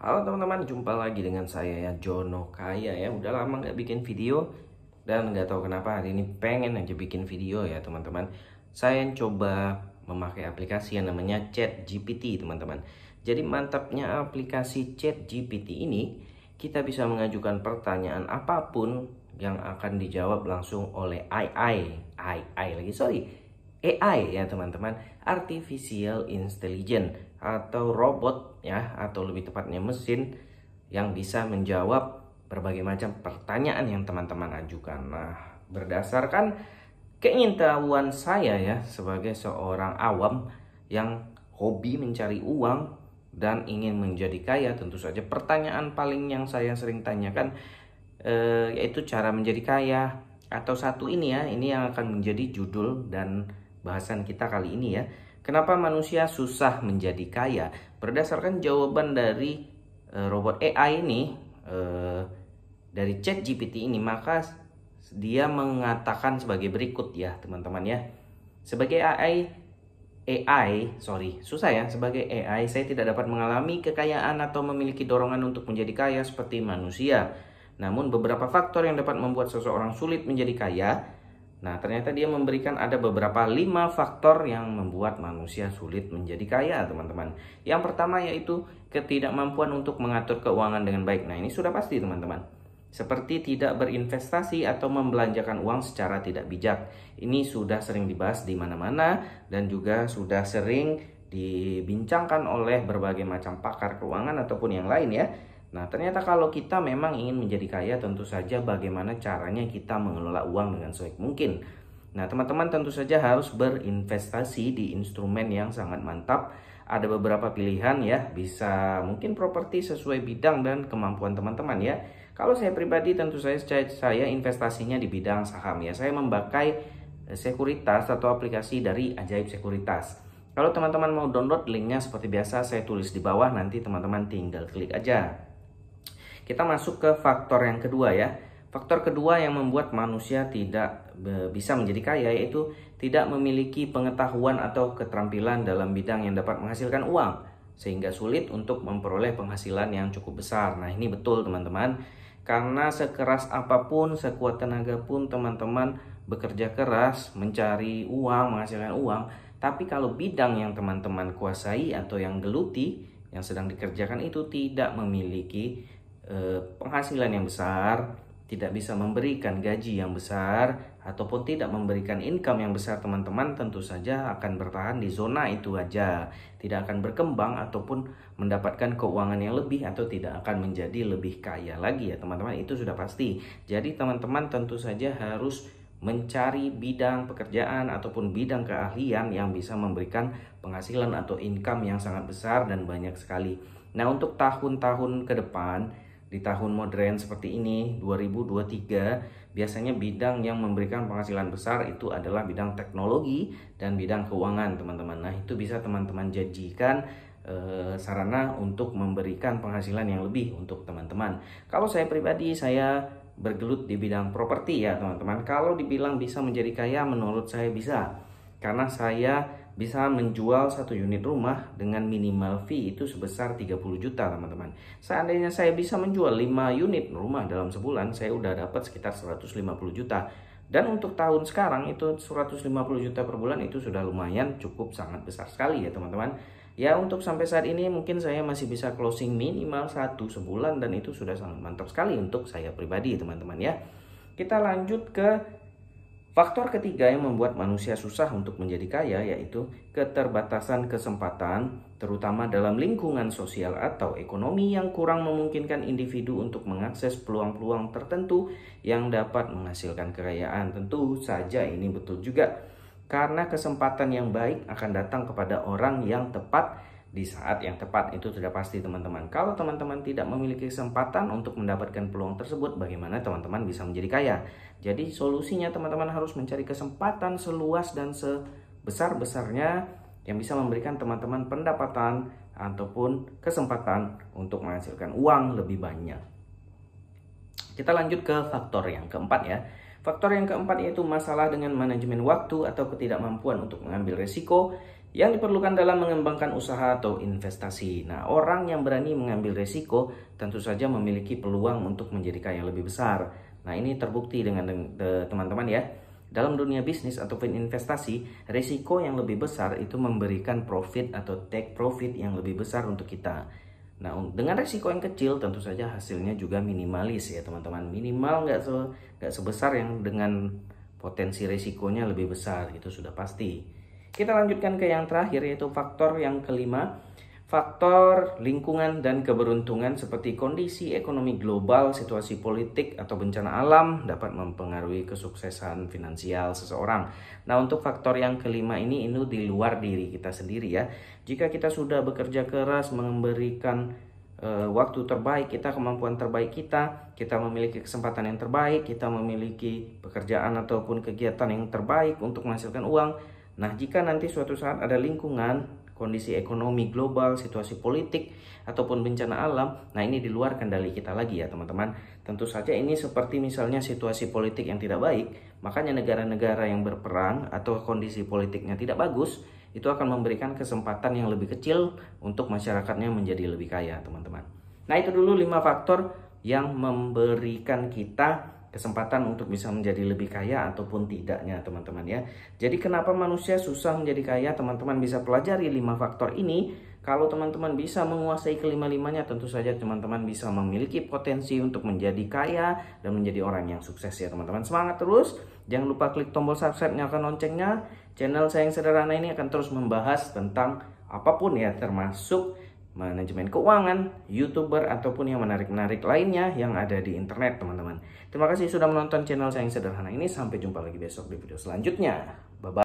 Halo teman-teman, jumpa lagi dengan saya ya, Jono Kaya ya. Udah lama nggak bikin video dan nggak tahu kenapa hari ini pengen aja bikin video ya teman-teman. Saya coba memakai aplikasi yang namanya ChatGPT teman-teman. Jadi mantapnya aplikasi ChatGPT ini, kita bisa mengajukan pertanyaan apapun yang akan dijawab langsung oleh AI ya teman-teman, Artificial Intelligence atau robot ya, atau lebih tepatnya mesin yang bisa menjawab berbagai macam pertanyaan yang teman-teman ajukan. Nah, berdasarkan keingintahuan saya ya sebagai seorang awam yang hobi mencari uang dan ingin menjadi kaya, tentu saja pertanyaan paling yang saya sering tanyakan yaitu cara menjadi kaya, atau satu ini ya, ini yang akan menjadi judul dan bahasan kita kali ini ya. Kenapa manusia susah menjadi kaya? Berdasarkan jawaban dari robot AI ini, dari ChatGPT ini, maka dia mengatakan sebagai berikut ya teman-teman ya. Sebagai susah ya. Sebagai AI, saya tidak dapat mengalami kekayaan atau memiliki dorongan untuk menjadi kaya seperti manusia. Namun beberapa faktor yang dapat membuat seseorang sulit menjadi kaya. Nah, ternyata dia memberikan ada beberapa 5 faktor yang membuat manusia sulit menjadi kaya, teman-teman. Yang pertama yaitu ketidakmampuan untuk mengatur keuangan dengan baik. Nah, ini sudah pasti, teman-teman. Seperti tidak berinvestasi atau membelanjakan uang secara tidak bijak. Ini sudah sering dibahas di mana-mana dan juga sudah sering dibincangkan oleh berbagai macam pakar keuangan ataupun yang lain ya. Nah, ternyata kalau kita memang ingin menjadi kaya, tentu saja bagaimana caranya kita mengelola uang dengan sebaik mungkin. Nah, teman-teman tentu saja harus berinvestasi di instrumen yang sangat mantap. Ada beberapa pilihan ya, bisa mungkin properti sesuai bidang dan kemampuan teman-teman ya. Kalau saya pribadi tentu saya investasinya di bidang saham ya. Saya memakai sekuritas atau aplikasi dari Ajaib Sekuritas. Kalau teman-teman mau download, linknya seperti biasa saya tulis di bawah, nanti teman-teman tinggal klik aja. Kita masuk ke faktor yang kedua ya. Faktor kedua yang membuat manusia tidak bisa menjadi kaya yaitu tidak memiliki pengetahuan atau keterampilan dalam bidang yang dapat menghasilkan uang, sehingga sulit untuk memperoleh penghasilan yang cukup besar. Nah, ini betul teman-teman. Karena sekeras apapun, sekuat tenaga pun teman-teman bekerja keras mencari uang, menghasilkan uang, tapi kalau bidang yang teman-teman kuasai atau yang geluti, yang sedang dikerjakan itu tidak memiliki penghasilan yang besar, tidak bisa memberikan gaji yang besar, ataupun tidak memberikan income yang besar, teman-teman tentu saja akan bertahan di zona itu aja, tidak akan berkembang ataupun mendapatkan keuangan yang lebih, atau tidak akan menjadi lebih kaya lagi ya teman-teman, itu sudah pasti. Jadi teman-teman tentu saja harus mencari bidang pekerjaan ataupun bidang keahlian yang bisa memberikan penghasilan atau income yang sangat besar dan banyak sekali. Nah, untuk tahun-tahun ke depan, di tahun modern seperti ini 2023, biasanya bidang yang memberikan penghasilan besar itu adalah bidang teknologi dan bidang keuangan, teman-teman. Nah, itu bisa teman-teman jadikan sarana untuk memberikan penghasilan yang lebih untuk teman-teman. Kalau saya pribadi, saya bergelut di bidang properti ya teman-teman. Kalau dibilang bisa menjadi kaya, menurut saya bisa, karena saya bisa menjual satu unit rumah dengan minimal fee itu sebesar 30 juta teman-teman. Seandainya saya bisa menjual 5 unit rumah dalam sebulan, saya udah dapat sekitar 150 juta. Dan untuk tahun sekarang itu 150 juta per bulan itu sudah lumayan, cukup sangat besar sekali ya teman-teman. Ya, untuk sampai saat ini mungkin saya masih bisa closing minimal 1 sebulan, dan itu sudah sangat mantap sekali untuk saya pribadi teman-teman ya. Kita lanjut ke faktor ketiga yang membuat manusia susah untuk menjadi kaya, yaitu keterbatasan kesempatan, terutama dalam lingkungan sosial atau ekonomi yang kurang memungkinkan individu untuk mengakses peluang-peluang tertentu yang dapat menghasilkan kekayaan. Tentu saja ini betul juga, karena kesempatan yang baik akan datang kepada orang yang tepat di saat yang tepat, itu sudah pasti teman-teman. Kalau teman-teman tidak memiliki kesempatan untuk mendapatkan peluang tersebut, bagaimana teman-teman bisa menjadi kaya? Jadi solusinya teman-teman harus mencari kesempatan seluas dan sebesar-besarnya yang bisa memberikan teman-teman pendapatan ataupun kesempatan untuk menghasilkan uang lebih banyak. Kita lanjut ke faktor yang keempat ya. Faktor yang keempat yaitu masalah dengan manajemen waktu atau ketidakmampuan untuk mengambil resiko yang diperlukan dalam mengembangkan usaha atau investasi. Nah, orang yang berani mengambil resiko tentu saja memiliki peluang untuk menjadi kaya lebih besar. Nah, ini terbukti dengan teman-teman ya. Dalam dunia bisnis ataupun investasi, resiko yang lebih besar itu memberikan profit atau take profit yang lebih besar untuk kita. Nah, dengan resiko yang kecil tentu saja hasilnya juga minimalis ya teman-teman. Minimal nggak sebesar yang dengan potensi resikonya lebih besar, itu sudah pasti. Kita lanjutkan ke yang terakhir, yaitu faktor yang kelima. Faktor lingkungan dan keberuntungan seperti kondisi ekonomi global, situasi politik, atau bencana alam dapat mempengaruhi kesuksesan finansial seseorang. Nah, untuk faktor yang kelima ini di luar diri kita sendiri ya. Jika kita sudah bekerja keras, memberikan waktu terbaik kita, kemampuan terbaik kita memiliki kesempatan yang terbaik, kita memiliki pekerjaan ataupun kegiatan yang terbaik untuk menghasilkan uang. Nah, jika nanti suatu saat ada lingkungan, kondisi ekonomi global, situasi politik, ataupun bencana alam, nah ini di luar kendali kita lagi ya teman-teman. Tentu saja ini seperti misalnya situasi politik yang tidak baik, makanya negara-negara yang berperang atau kondisi politiknya tidak bagus, itu akan memberikan kesempatan yang lebih kecil untuk masyarakatnya menjadi lebih kaya teman-teman. Nah, itu dulu 5 faktor yang memberikan kita kesempatan untuk bisa menjadi lebih kaya ataupun tidaknya teman-teman ya. Jadi kenapa manusia susah menjadi kaya, teman-teman bisa pelajari 5 faktor ini. Kalau teman-teman bisa menguasai kelima-limanya, tentu saja teman-teman bisa memiliki potensi untuk menjadi kaya dan menjadi orang yang sukses ya teman-teman. Semangat terus, jangan lupa klik tombol subscribe, nyalakan loncengnya. Channel saya yang sederhana ini akan terus membahas tentang apapun ya, termasuk manajemen keuangan, YouTuber, ataupun yang menarik-menarik lainnya yang ada di internet teman-teman. Terima kasih sudah menonton channel saya yang sederhana ini. Sampai jumpa lagi besok di video selanjutnya. Bye-bye.